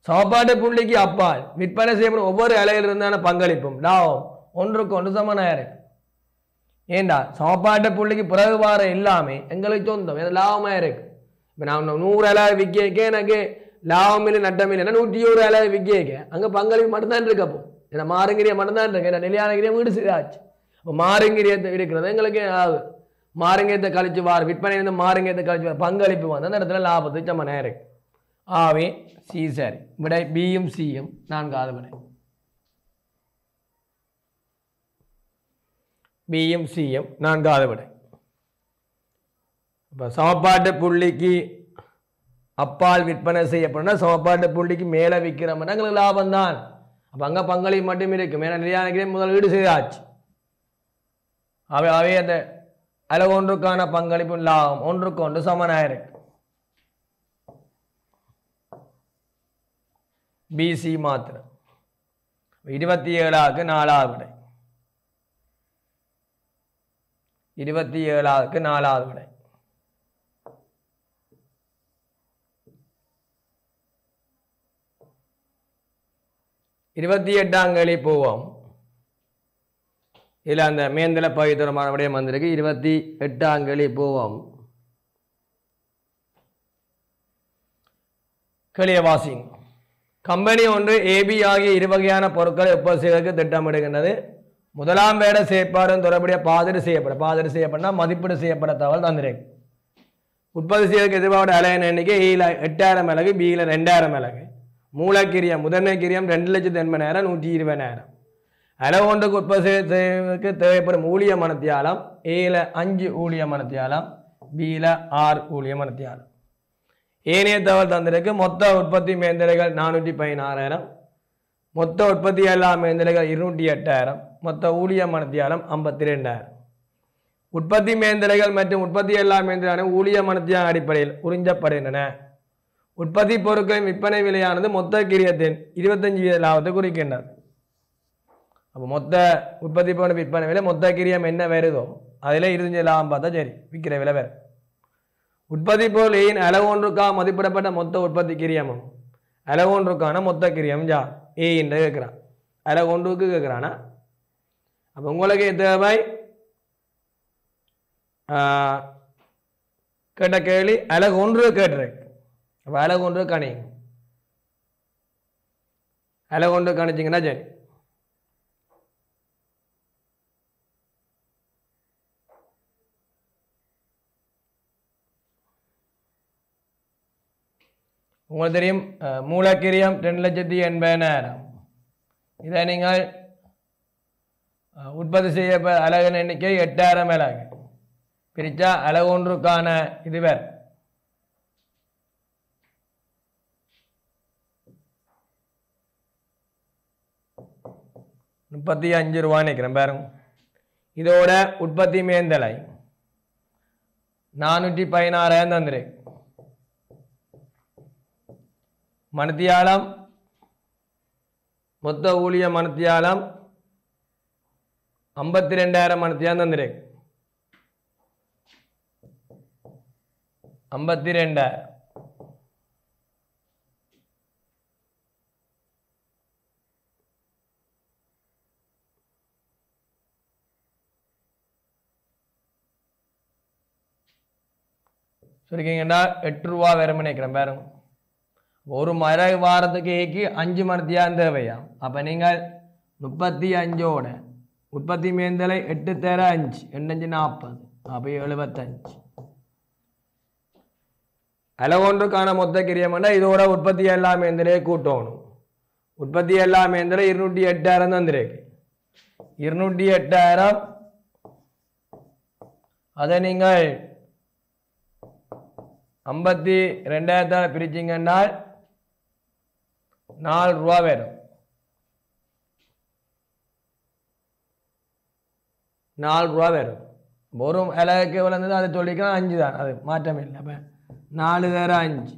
சமப்பாட்டு புள்ளிக்கு அப்பால் விற்பனை செய்யப்படும் ஒவ்வொரு அலையில் இருந்தான பங்களிப்பும் லாபம் ஒன்றுக்கு ஒன்று சமனாக இருக்கு. ஏண்டா சமப்பாட்டு புள்ளிக்கு பிறகு வார எல்லாமே எங்களுக்கு சொந்தம், லாபமாக இருக்கு. இப்போ நான் 100 அலை விற்க எனக்கு லாபம் இல்லை நட்டம் இல்லைன்னா 101 அலை விற்க அங்கே பங்களிப்பு மட்டும்தான் இருக்கப்போ. ஏன்னா மாறுங்கிரிய மட்டும்தான் இருக்கு. ஏன்னா நிலையான கிரியம் வீடு செய்தாச்சு. இப்போ மாறுங்கிரியத்தை இருக்கிறது எங்களுக்கு மாறுங்கியத்தை கழிச்சு வார விற்பனை இருந்து மாறுங்கியத்தை கழிச்சு வார பங்களிப்பு வந்து அந்த இடத்துல லாபத்துக்கு சமனாக இருக்கு. ஆவே சி சரி. விடை பியும் சியும் 4வது விடை. பியும் சியும் 4வது விடை. இப்போ சமப்பாட்டு புள்ளிக்கு அப்பால் விற்பனை செய்யப்படணும், சமப்பாட்டு புள்ளிக்கு மேலே விற்கிறோம்னா எங்களுக்கு லாபம் தான். அப்போ அங்கே பங்களிப்பு மட்டும் இருக்கு. மேலே நிலையான கிரியம் முதலீடு செய்தாச்சு. அவை அந்த அதில் ஒன்றுக்கான பங்களிப்பு லாபம் ஒன்றுக்கு ஒன்று சமனாக இருக்கு. பிசி மாத்திரம். 27க்கு 4வது விடை. 27க்கு 4வது விடை. இருபத்தி 8ஆம் கேள்வி போவோம். இதில் அந்த மேந்தல பகுதிமான விடயம் வந்திருக்கு. 28ஆம் கேள்வி போவோம். கேள்வியை வாசிங்க. கம்பெனி ஒன்று ஏபி ஆகிய 2 வகையான பொருட்களை உற்பத்தி செய்வதற்கு திட்டமிடுகின்றது. முதலாம் வேட செயற்பாடும் தொடர்புடைய பாதிரி செய்யப்பட மதிப்பீடு செய்யப்பட தகவல் தந்திருக்கு. உற்பத்தி செய்வதற்கு எதிர்பார்த்த அலையின் எண்ணிக்கை ஏல 8000 அலகு, பியில் 2000 அலகு. மூலக்கிரியம் முதன்மை கிரியம் 2,80,000 120,000. அலகு ஒன்றுக்கு உற்பத்தி செய்வதற்கு தேவைப்படும் ஊழிய மனத்தியாலம் ஏல 5 ஊழிய மனத்தியாலம், பியில் 6 ஊழிய மனத்தியாலம். ஏனைய தகவல் தந்திருக்கு. மொத்த உற்பத்தி மேந்திரைகள் 416,000, மொத்த உற்பத்தி எல்லா மேந்திரைகள் 208,000, மொத்த ஊழிய மனத்தியாலம் 52,000. உற்பத்தி மேந்திரைகள் மற்றும் உற்பத்தி எல்லா மேந்திரான ஊழிய மனத்தியான அடிப்படையில் உறிஞ்சப்படுகின்றன. உற்பத்தி பொருட்களின் விற்பனை விலையானது மொத்த கிரியத்தின் 25% லாபத்தை குறிக்கின்றது. அப்போ மொத்த உற்பத்தி பொருள் விற்பனை விலை மொத்த கிரியம் என்ன வருதோ அதில் 25% லாபம் பார்த்தா சரி, விற்கிற விலை வேறு. உற்பத்தி பொருள் ஏன் அலகு ஒன்றுக்காக மதிப்பிடப்பட்ட மொத்த உற்பத்தி கிரியமும் அலகு ஒன்றுக்கான மொத்த கிரியம் யார் ஏ என்று கேட்குறான். அலகு ஒன்றுக்கு கேட்குறானா? அப்போ உங்களுக்கு தேவை கேட்ட கேள்வி அலகு ஒன்று கேட்டிருக்கு. அப்போ அலகு ஒன்று கணிங்க. அலகு ஒன்று கணிச்சிங்கன்னா சரி. உங்களுக்கு தெரியும் மூலக்கிரியம் 2,80,000. இதை நீங்கள் உற்பத்தி செய்ய அலகின் எண்ணிக்கை 8000 அலகு பிரித்தா அலகு ஒன்றுக்கான இது வேறு. ₹35 நினைக்கிறேன் பாருங்க. இதோட உற்பத்தி மேந்தலை 416,000 தந்துருக்கு. மணித்தியாலம் மொத்த ஊழிய மணித்தியாலம் 52,000 மணித்தியாலம் தந்திருக்கு. 52,000. சொல்லிக்கிங்கன்னா 8 ரூபா வேறு நினைக்கிறேன் பாருங்க. ஒரு மர வாரத்துக்கு ஏக்கி 5 மணித்தியாலம் தேவையா. அப்போ நீங்கள் 35ஓட உற்பத்தி மேந்தலை 8 தர 5 8 40 அப்போ 75. அலகொன்றுக்கான மொத்த கிரியம்னா இதோட உற்பத்தி எல்லா மேந்தலையே கூட்டணும். உற்பத்தி எல்லா மேந்தலை 208,000 தந்திருக்கு. 208,000 அதை நீங்கள் 52,000 பிரிச்சிங்கன்னா 4 ரூபா வரும். 4 ரூபா வரும். ஒரு இலக்கு விளந்தது அதை சொல்லிக்கலாம் 5 தான், அது மாற்றம் இல்லை. அப்போ 4 தர 5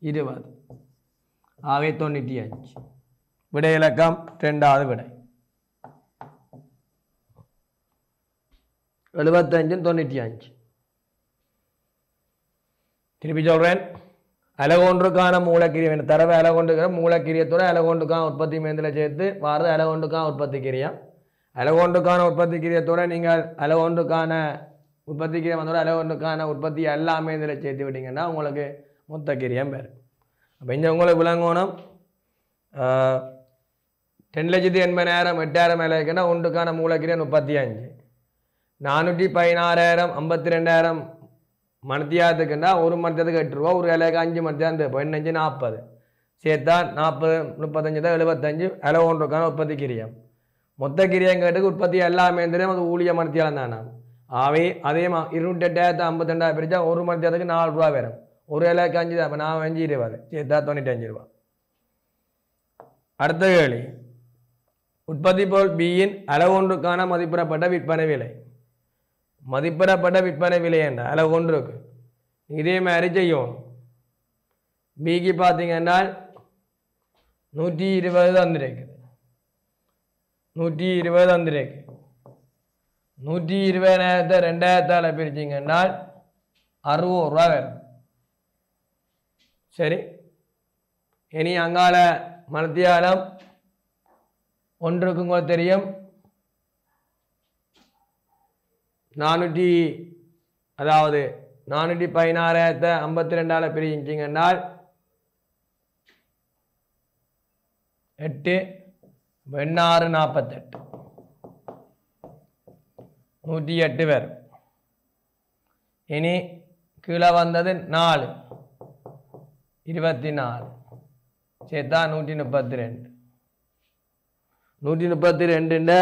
20 ஆகவே 95. விடை இலக்கம் 2வது விடை 75 95. திருப்பி சொல்கிறேன். அலகொன்றுக்கான மூலக்கிரியம் தரவை அலகொண்டுக்கிற மூலக்கிரியத்தோட அலகொண்டுக்கான உற்பத்தி மேந்தில் சேர்த்து வாரது அலகொண்டுக்கான உற்பத்தி கிரியம். அலகொண்டுக்கான உற்பத்தி கிரியத்தோட நீங்கள் அலகொண்டுக்கான உற்பத்தி கிரியம் வந்தோட அலகொண்டுக்கான உற்பத்தி எல்லாமே இதில் சேர்த்து விட்டீங்கன்னா உங்களுக்கு மொத்த கிரியம் பேர். அப்போ இங்கே உங்களுக்கு விளங்கணும் 2,80,000 8,000 மேலே இருக்குன்னா ஒன்றுக்கான மூலக்கிரியம் 35. 416,000 52,000 மணித்தியாலத்துக்குன்னா ஒரு மணித்தியாலத்துக்கு 8 ரூபா. ஒரு இலைக்கு 5 மணித்தியாலம் தேவை. 5 40 சேர்த்தா 40 35 தான் 75 அலகொன்றுக்கான உற்பத்தி கிரியம். மொத்த கிரியம் கேட்டுக்கு உற்பத்தி எல்லாமே தெரியும். அது ஊழிய மணித்தியாலம் தானே. ஆகவே அதே 208,052 பிரித்தா ஒரு மணித்தியாலத்துக்கு 4 ரூபா வரும். ஒரு இலைக்கு 5 தான். அப்போ 5 20 சேர்த்தா 95 ரூபா. அடுத்த கேள்வி. உற்பத்தி பொருள் பியின் அலகொன்றுக்கான மதிப்பிடப்பட்ட விற்பனை விலை. மதிப்பிடப்பட்ட விற்பனை விலை என்ன அலகொன்றுக்கு இதே மாதிரி செய்யும். பிக்கு பார்த்தீங்கன்னா 120 தந்திருக்கு. 120 தந்திருக்கு. 120,000 2,000 பிரிச்சிங்கன்னா 60 ரூபா வரும். சரி, இனி அங்கால மணித்தியாலம் ஒன்றுக்கு உங்களுக்கு தெரியும் 416,052 பிரிச்சிங்கன்னா 8 8 48 108 வரும். இனி கீழே வந்தது 4 24 சேர்த்தா 132. 132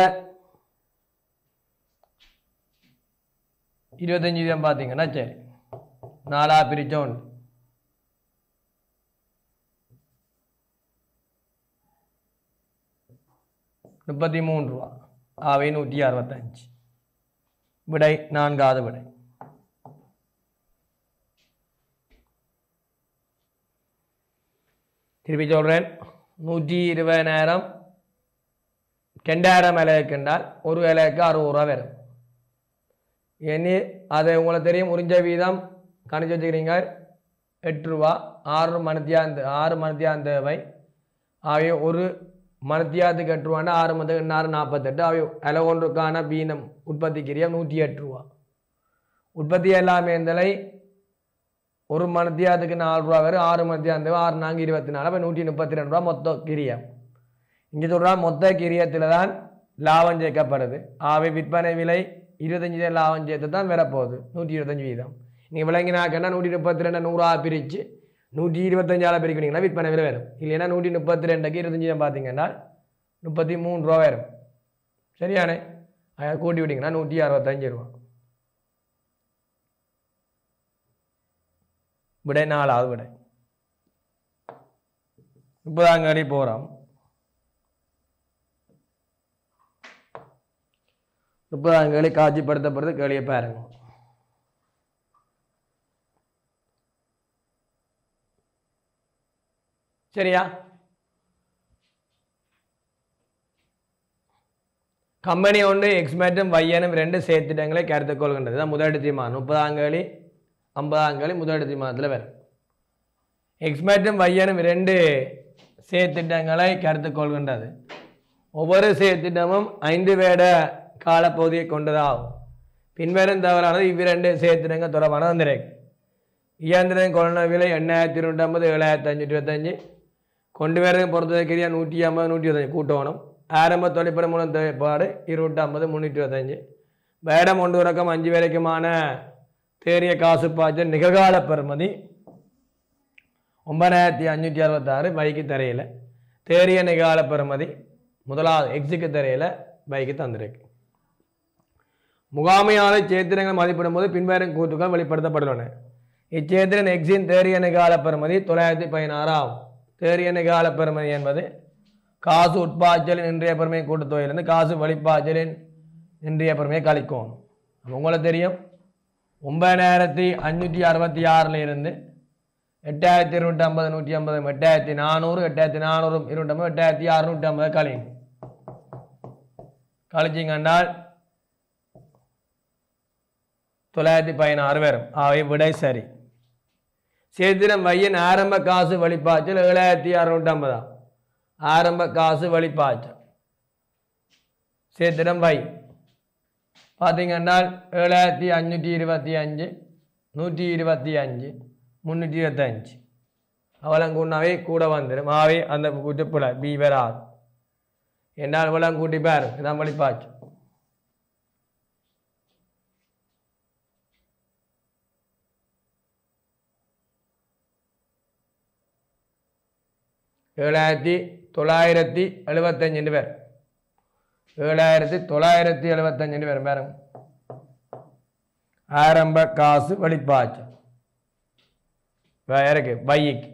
25 பார்த்தீங்கன்னா சரி 4 பிரிச்சோம் 33 ரூபா. ஆகவே 165. விடை 4வது விடை. திருப்பி சொல்கிறேன். 120,000 2,000 இலைக்கு என்றால் ஒரு இலைக்கு 60 ரூபா வரும். இனி அது உங்களுக்கு தெரியும். உறிஞ்ச வீதம் கணிச்சு வச்சுக்கிறீங்க 8 ரூபா. 6 மணித்தியாலம் தேவை. ஆகவே ஒரு மணித்தியாலத்துக்கு 8 ரூபான்னா 6 மணிக்கு 48. ஆகவே அலகொன்றுக்கான பீனம் உற்பத்தி கிரியம் 108 ரூபா. உற்பத்தி எல்லாமே இருந்தலை ஒரு மணித்தியாலத்துக்கு 4 ரூபா வரும். 6 மணித்தியாலம் தேவை. 6 4 24. அப்போ 132 ரூபா மொத்த கிரியம். இங்கே சொல்கிறா மொத்த கிரியத்தில் தான் லாபம் சேர்க்கப்படுது. ஆகவே விற்பனை விலை 25 லாபம் சேர்த்து தான் வரப்போகுது 125 வீதம். நீங்கள் விளங்கினாக்கன்னா 132 100 பிரித்து 125 பிரிக்கிறீங்களா விற்பனை விலை வரும். இல்லைன்னா 132க்கு 25 பார்த்தீங்கன்னா 33 ரூபா வரும். சரியானே? கூட்டி விட்டீங்கன்னா 165 ரூபா. விடை 4வது விடை. 30ஆம் கேள்வி போகிறோம். 30ஆம் கேள்வி காட்சிப்படுத்தப்படுறது. கேள்வியை பாருங்க. சரியா? கம்பெனி ஒன்று எக்ஸ் மற்றும் Y எனும் 2 சேர்த்திட்டங்களை கருத்தில் கொள்கின்றது. தான் முதலீடு தீர்மானம் 30ஆம் கேள்வி 50ஆம் கேள்வி முதலீடு தீர்மானத்தில் வரும். எக்ஸ் மற்றும் Y எனும் 2 சேர்த்திட்டங்களை கருத்தில் கொள்கின்றது. ஒவ்வொரு சேர்த்திட்டமும் 5 வருட காலப்பகுதியை கொண்டதாகும். பின்வரும் தவறானது இவ்விரண்டு சேர்த்திட்டங்கள் தொடர்பான வந்திருக்கு. இயந்திரம் கொள்ள விலை 8250 7525 கொண்டு வரது பொறுத்தவரைக்கிறியா 150 125 கூட்டணும். ஆரம்ப தொழிற்பட மூலம் தேவைப்பாடு 250 325 வேடம் 1 ரகம் 5 வரைக்குமான தேறிய காசு பாய்ச்சல் நிகழ்கால பெறுமதி 9566 பைக்கு தரையில் தேறிய நிகழ்கால பெறுமதி முதலாவது எக்ஸுக்கு தரையில் பைக்கு தந்திருக்கு. முகாமையாளர் சேத்திரங்கள் மதிப்பிடும் போது பின்வரும் கூற்றுகள் வெளிப்படுத்தப்பட்டுள்ளன. இச்சேத்திரன் எக்ஸின் தேறிய நிகழ்கால பெறுமதி 916 ஆகும். தேறிய நிகழ்கால பெறுமதி என்பது காசு உட்பாய்ச்சலின் இன்றைய பெருமையை கூட்டுத்தொகையிலிருந்து காசு வெளிப்பாய்ச்சலின் இன்றைய பெருமையை கழிக்கும். உங்களுக்கு தெரியும் 9566 இருந்து 8250 150 8400 8400 250 8650 கழியும். கழிச்சிங்கன்னால் 916 வரும். ஆகவே விடை சரி. சேத்திரம் வையின் ஆரம்ப காசு வெளிப்பாய்ச்சல் 7650 ஆரம்ப காசு வெளிப்பாய்ச்சல் சேத்திரம் வை பார்த்தீங்கன்னா 7525 125 325 அவலங்கூட்டினாவே கூட வந்துடும். ஆகவே அந்த கூட்டுப்புல பி வராது. என்னால் விலங்கூட்டி பேர் இதான் வெளிப்பாய்ச்சல். $7975 பேர் 7975 பேர் பேரும் ஆரம்ப காசு வெளிப்பாய்ச்சல் இருக்கு பைக்கு.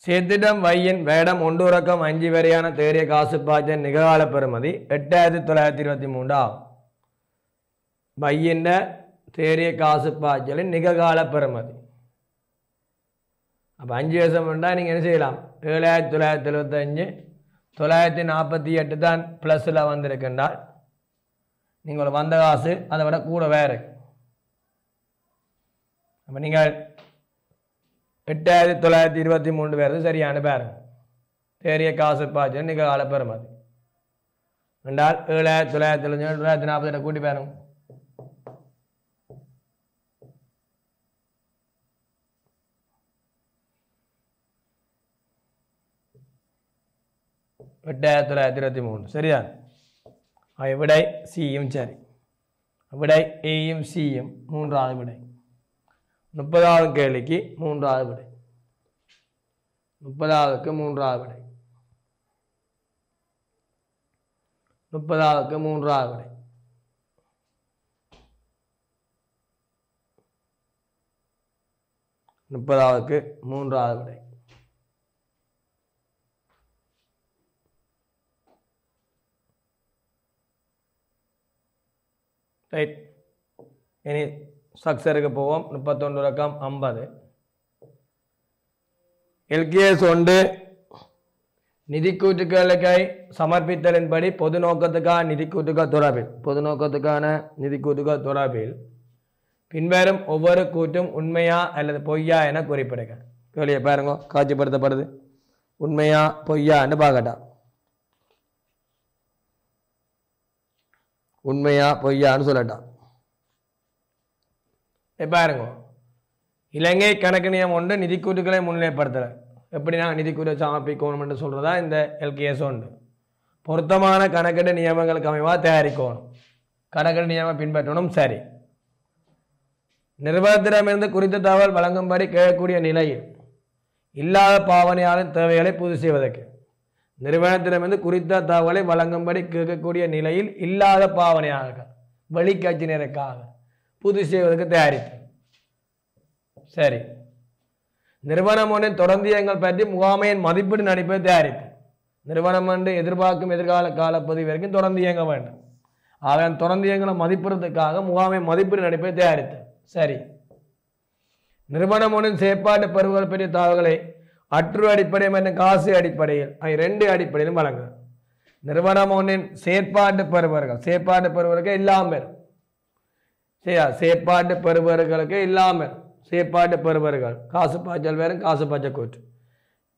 சேத்திடம் வையின் வேடம் 1 ரகம் 5 வரையான தேறிய காசு பாய்ச்சல் நிகழ்கால பெறுமதி 8923 ஆகும். வையின் தேறிய காசு பாய்ச்சலின் நிகழ்கால பெறுமதி அப்போ 5 வருஷம் இருந்தால் நீங்கள் என்ன செய்யலாம் 7975 948 தான் ப்ளஸில் வந்திருக்கின்றால் நீங்கள் வந்த காசு அதை விட கூட வேறு. அப்போ நீங்கள் 8923 பேர் சரியான பேர் தேறிய காசு பாய்ச்சல் நிகழ்கால பெறுமதி என்றால் 7947 கூட்டி பேரும் 8923 சரியா. விடை சியும் சரி. விடை ஏயும் சியும் மூன்றாவது விடை. 30வது கேள்விக்கு மூன்றாவது விடை. 30க்கு மூன்றாவது விடை. 30க்கு மூன்றாவது விடை. 30க்கு மூன்றாவது விடை. ரைட். இனி ஸ்ட்ரக்சருக்கு போவோம். 31 ரகம் 50 எல்கேஎஸ் 1 நிதி கூட்டுக்களுக்கை சமர்ப்பித்தலின்படி பொது நோக்கத்துக்கான நிதி கூட்டுகள் தொடர்பில் பின்வரும் ஒவ்வொரு கூட்டும் உண்மையா அல்லது பொய்யா என குறிப்பிடுங்க. கேள்வியை பாருங்க, காட்சிப்படுத்தப்படுது. உண்மையா பொய்யான்னு பார்க்கட்டா. உண்மையா பொய்யான்னு சொல்லட்டான். பாருங்க, இலங்கை கணக்கு நியமம் 1 நிதி கூட்டுக்களை முன்னிலைப்படுத்தல. எப்படின்னா நிதி கூட்டு சமர்ப்பிக்கணும் என்று சொல்றதா இந்த எல்கேஎஸ் 1. பொருத்தமான கணக்கெடு நியமங்களுக்கு அமைவா தயாரிக்கணும், கணக்கெடு நியமம் பின்பற்றணும். சரி. நிறுவனத்திடமிருந்து குறித்த தகவல் வழங்கும்படி கேட்கக்கூடிய நிலையில் இல்லாத பாவனையாளர் தேவைகளை பூர்த்தி செய்வதற்கு நிறுவனத்திடமிருந்து குறித்த தகவலை வழங்கும்படி கேட்கக்கூடிய நிலையில் இல்லாத பாவனையாளர்கள் வெளிக்கட்சியினருக்காக பூர்த்தி செய்வதற்கு தயாரிப்பு. சரி. நிறுவனம் ஒன்றின் தொடர்ந்தியங்கள் பற்றி முகாமையின் மதிப்பீடு நடிப்பை தயாரிப்பு. நிறுவனம் என்று எதிர்பார்க்கும் எதிர்கால காலப்பகுதி வரைக்கும் தொடர்ந்து இயங்க வேண்டும். ஆக தொடர்ந்து இயங்களை மதிப்பிடுறதுக்காக முகாமை மதிப்பீடு நடிப்பை தயாரித்து. சரி. நிறுவனம் ஒன்றின் செயற்பாட்டு பெறுவர் பற்றிய தகவல்களை அற்று அடிப்படை மற்றும் காசு அடிப்படையில் ரெண்டு அடிப்படையிலும் வழங்குது. நிறுவனம் ஒன்றின் செயற்பாட்டு பெறுவர்களுக்கு இல்லாமல் பெறும். சரியா? செயற்பாட்டு பெறுவர்களுக்கு இல்லாமல் செயற்பாட்டு பெறுவர்கள் காசு பாய்ச்சல் வேறும் காசு பாய்ச்சல் கூற்று.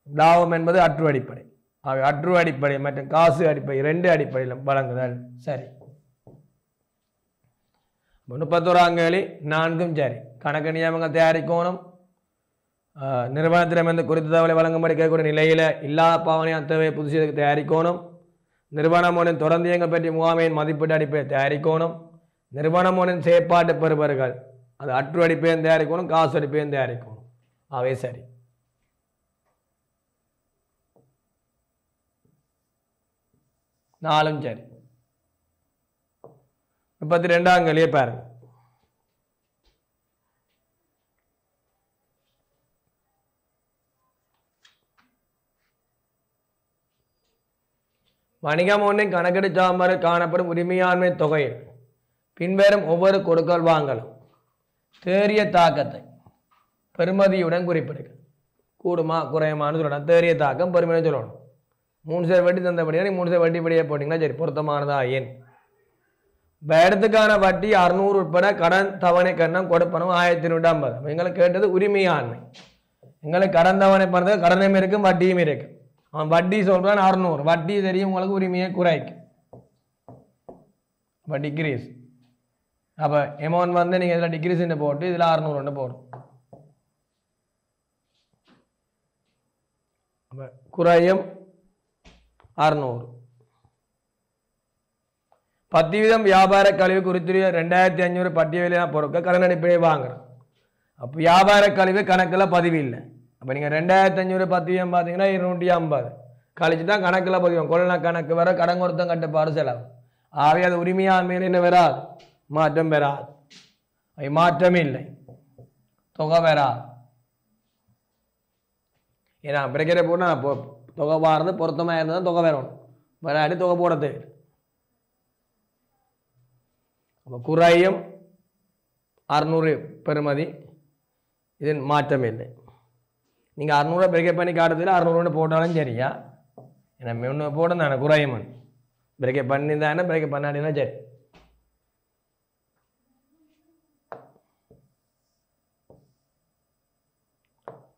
லாபம் என்பது அற்று அடிப்படை. அற்று அடிப்படை மற்றும் காசு அடிப்படை ரெண்டு அடிப்படையிலும் வழங்குதல். சரி, 31ஆம் கேள்வி 4ம் சரி. கணக்கு நியமங்கள் தயாரிக்கணும். நிறுவனத்திடமிருந்து குறித்த தகவலை வழங்கும்படி கேட்கக்கூடிய நிலையில் இல்லாத பாவனையான தேவையை புதுசு தயாரிக்கணும். நிறுவனம் ஒன்றின் தொடர்ந்து இயங்க பற்றிய முகாமையின் மதிப்பீட்டு அடிப்படையை தயாரிக்கணும். நிறுவனம் ஒன்றின் செயற்பாட்டு பெறுபவர்கள் அது அற்று அடிப்பையும் தயாரிக்கணும், காசு அடிப்பையும் தயாரிக்கணும். அவை சரி. 4ம் சரி. 32ஆம் கேள்வியை பாருங்க. வணிகம் ஒன்றின் கணக்கெடு சாம்பாரில் காணப்படும் உரிமையாண்மை தொகையில் பின்வரும் ஒவ்வொரு கொடுக்கல் வாங்கலும் தேறிய தாக்கத்தை பெறுமதியுடன் குறிப்பிடுங்க. கூடுமா குறையுமான்னு சொல்லணும். தேறிய தாக்கம் பெருமையை சொல்லணும். 3 சேர் வட்டி தந்தபடியாக நீங்கள் 3 சேர் வட்டி படியே போட்டிங்கன்னா சரி, பொருத்தமானதா ஏன்? இடத்துக்கான வட்டி 600 உட்பட கடன் தவணை கண்ணம் கொடுப்பணும் 1150. எங்களுக்கு கேட்டது உரிமையாண்மை. எங்களுக்கு கடன் தவணை பண்ணுறது கடனும் இருக்கும் வட்டியும் இருக்கும். அவன் வட்டி சொல்கிறான் 600, வட்டி தெரியும் உங்களுக்கு, உரிமையை குறைக்கும், அப்போ டிக்ரீஸ். அப்போ எமௌண்ட் வந்து நீங்கள் இதில் டிக்ரீஸ்ன்னு போட்டு இதில் 600 போடும். அப்போ குறையும் 600. 10% வியாபார கழிவு குறித்துடைய 2500 பட்டியலின பொருட்கள் கடன் அடிப்படையை வாங்குறோம். அப்போ வியாபார கழிவு கணக்கில் பதிவு இல்லை. அப்போ நீங்கள் 2500 10% பார்த்தீங்கன்னா 250 கழிச்சு தான் கணக்கில் பதிவோம். கொள்ளன கணக்கு வர கடன் கொடுத்தம் கட்டுப்பாடு செலவு. ஆகவே அது உரிமையாண்மையில் என்ன வராது? மாற்றம் பெறாது. மாற்றம் இல்லை, தொகை வராது. ஏன்னா பிரேக்கரை போட்டால் தொகை வாரது பொருத்தமாக இருந்தால் தொகை வரணும், வராடி தொகை போட தேவை. அப்போ குறையும் 600 பெறுமதி, இது மாற்றம் இல்லை. நீங்கள் 600 பிரேக்கப் பண்ணி காட்டுறதுல 600 போட்டாலும் சரியா, ஏன்னா ஒன்று போட தானே குறையும். பிரேக்கப் பண்ணி தானே, பிரேக்கப் பண்ணாடினா சரி.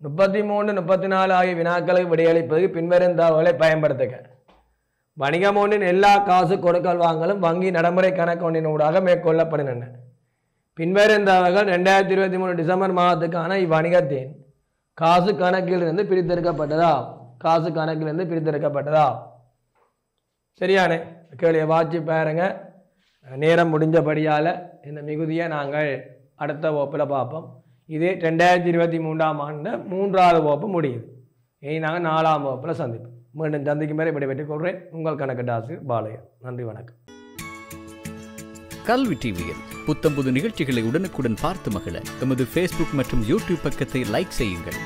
முப்பத்தி 34 ஆகிய வினாக்களுக்கு விடையளிப்பதற்கு பின்வரும் தகவல்களை பயன்படுத்துக. வணிகம் ஒன்றின் எல்லா காசு கொடுக்கல் வாங்கலும் வங்கி நடைமுறை கணக்கு ஒன்றின் ஊடாக மேற்கொள்ளப்படுகின்றன. பின்வரும் தகவல்கள் 2023 டிசம்பர் மாதத்துக்கான இவ்வணிகத்தின் காசு கணக்கிலிருந்து பிரித்தெடுக்கப்பட்டதா? சரியானே கேள்வியை வாட்சி பாருங்க. நேரம் முடிஞ்சபடியால் இந்த மிகுதியை நாங்கள் அடுத்த வகுப்பில் பார்ப்போம். இது 2023ஆம் ஆண்டு 3வது வகுப்பு முடியுது. இனி நாங்கள் 4ஆம் வகுப்பில் சந்திப்போம். மீண்டும் சந்திக்கும் வரை விடைபெற்றுக் கொள்கிறேன். உங்கள் கணக்கு ஆசிரியர் பாலையர். நன்றி, வணக்கம். கல்வி டிவியில் புத்தம்புது நிகழ்ச்சிகளை உடனுக்குடன் பார்த்து மகிழ எமது Facebook மற்றும் YouTube பக்கத்தை லைக் செய்யுங்கள்.